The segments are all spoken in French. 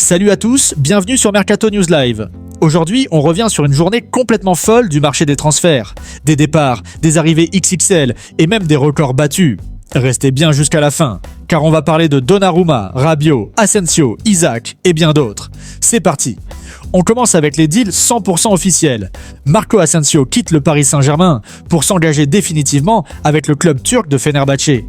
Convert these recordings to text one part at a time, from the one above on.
Salut à tous, bienvenue sur Mercato News Live. Aujourd'hui, on revient sur une journée complètement folle du marché des transferts. Des départs, des arrivées XXL et même des records battus. Restez bien jusqu'à la fin, car on va parler de Donnarumma, Rabiot, Asensio, Isaac et bien d'autres. C'est parti. On commence avec les deals 100% officiels. Marco Asensio quitte le Paris Saint-Germain pour s'engager définitivement avec le club turc de Fenerbahçe.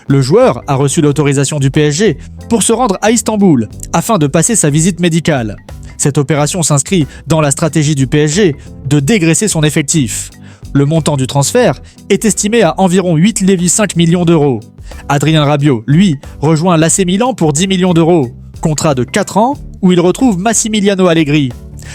Le joueur a reçu l'autorisation du PSG pour se rendre à Istanbul afin de passer sa visite médicale. Cette opération s'inscrit dans la stratégie du PSG de dégraisser son effectif. Le montant du transfert est estimé à environ 8,5 millions d'euros. Adrien Rabiot, lui, rejoint l'AC Milan pour 10 millions d'euros. Contrat de 4 ans où il retrouve Massimiliano Allegri.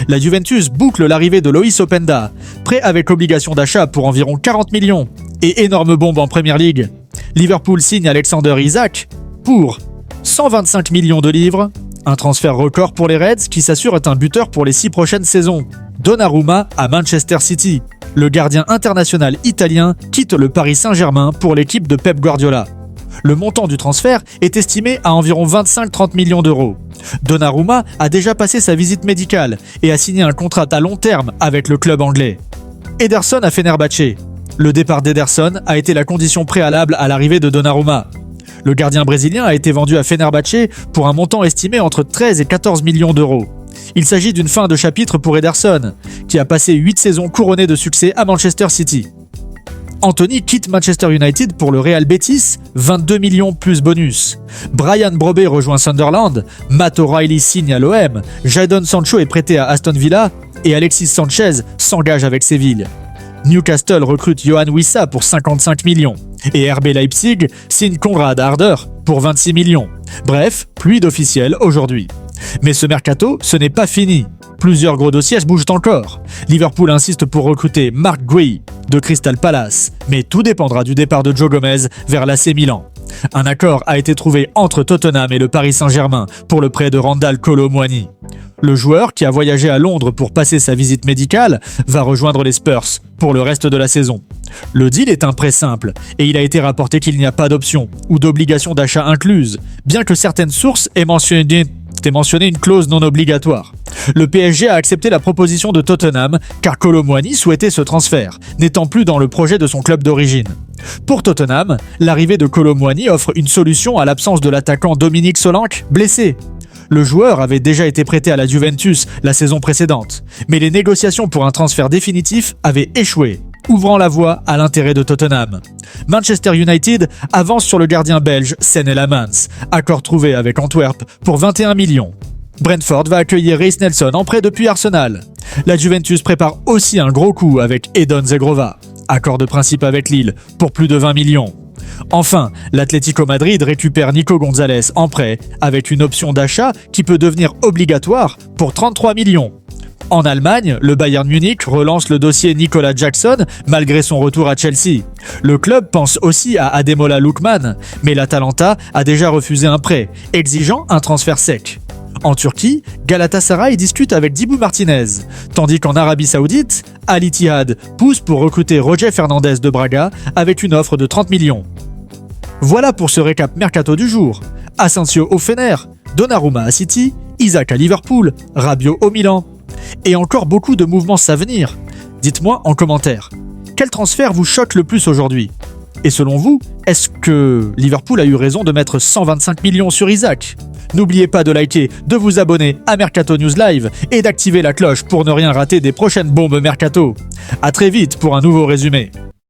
La Juventus boucle l'arrivée de Loïs Openda, prêt avec obligation d'achat pour environ 40 millions. Et énorme bombe en Premier League. Liverpool signe Alexander Isak pour 125 millions de livres. Un transfert record pour les Reds qui s'assure être un buteur pour les 6 prochaines saisons. Donnarumma à Manchester City. Le gardien international italien quitte le Paris Saint-Germain pour l'équipe de Pep Guardiola. Le montant du transfert est estimé à environ 25-30 millions d'euros. Donnarumma a déjà passé sa visite médicale et a signé un contrat à long terme avec le club anglais. Ederson à Fenerbahçe. Le départ d'Ederson a été la condition préalable à l'arrivée de Donnarumma. Le gardien brésilien a été vendu à Fenerbahçe pour un montant estimé entre 13 et 14 millions d'euros. Il s'agit d'une fin de chapitre pour Ederson, qui a passé 8 saisons couronnées de succès à Manchester City. Anthony quitte Manchester United pour le Real Betis, 22 millions plus bonus. Brian Brobey rejoint Sunderland, Matt O'Reilly signe à l'OM, Jadon Sancho est prêté à Aston Villa et Alexis Sanchez s'engage avec Séville. Newcastle recrute Yohan Wissa pour 55 millions et RB Leipzig signe Konrad Harder pour 26 millions. Bref, pluie d'officiels aujourd'hui. Mais ce mercato, ce n'est pas fini. Plusieurs gros dossiers bougent encore. Liverpool insiste pour recruter Mark Guehi de Crystal Palace, mais tout dépendra du départ de Joe Gomez vers l'AC Milan. Un accord a été trouvé entre Tottenham et le Paris Saint-Germain pour le prêt de Randal Kolo Muani. Le joueur, qui a voyagé à Londres pour passer sa visite médicale, va rejoindre les Spurs pour le reste de la saison. Le deal est un prêt simple, et il a été rapporté qu'il n'y a pas d'option ou d'obligation d'achat incluse, bien que certaines sources aient mentionné une clause non obligatoire. Le PSG a accepté la proposition de Tottenham car Kolo Muani souhaitait ce transfert, n'étant plus dans le projet de son club d'origine. Pour Tottenham, l'arrivée de Kolo Muani offre une solution à l'absence de l'attaquant Dominique Solanke, blessé. Le joueur avait déjà été prêté à la Juventus la saison précédente, mais les négociations pour un transfert définitif avaient échoué, ouvrant la voie à l'intérêt de Tottenham. Manchester United avance sur le gardien belge Sen Elamans, accord trouvé avec Antwerp pour 21 millions. Brentford va accueillir Reiss Nelson en prêt depuis Arsenal. La Juventus prépare aussi un gros coup avec Edon Zegrova, accord de principe avec Lille pour plus de 20 millions. Enfin, l'Atlético Madrid récupère Nico Gonzalez en prêt avec une option d'achat qui peut devenir obligatoire pour 33 millions. En Allemagne, le Bayern Munich relance le dossier Nicolas Jackson malgré son retour à Chelsea. Le club pense aussi à Ademola Lookman, mais l'Atalanta a déjà refusé un prêt, exigeant un transfert sec. En Turquie, Galatasaray discute avec Dibu Martinez, tandis qu'en Arabie Saoudite, Al Ittihad pousse pour recruter Roger Fernandez de Braga avec une offre de 30 millions. Voilà pour ce récap mercato du jour. Asensio au Fener, Donnarumma à City, Isaac à Liverpool, Rabiot au Milan. Et encore beaucoup de mouvements à venir. Dites-moi en commentaire, quel transfert vous choque le plus aujourd'hui ? Et selon vous, est-ce que Liverpool a eu raison de mettre 125 millions sur Isaac ? N'oubliez pas de liker, de vous abonner à Mercato News Live et d'activer la cloche pour ne rien rater des prochaines bombes Mercato. À très vite pour un nouveau résumé.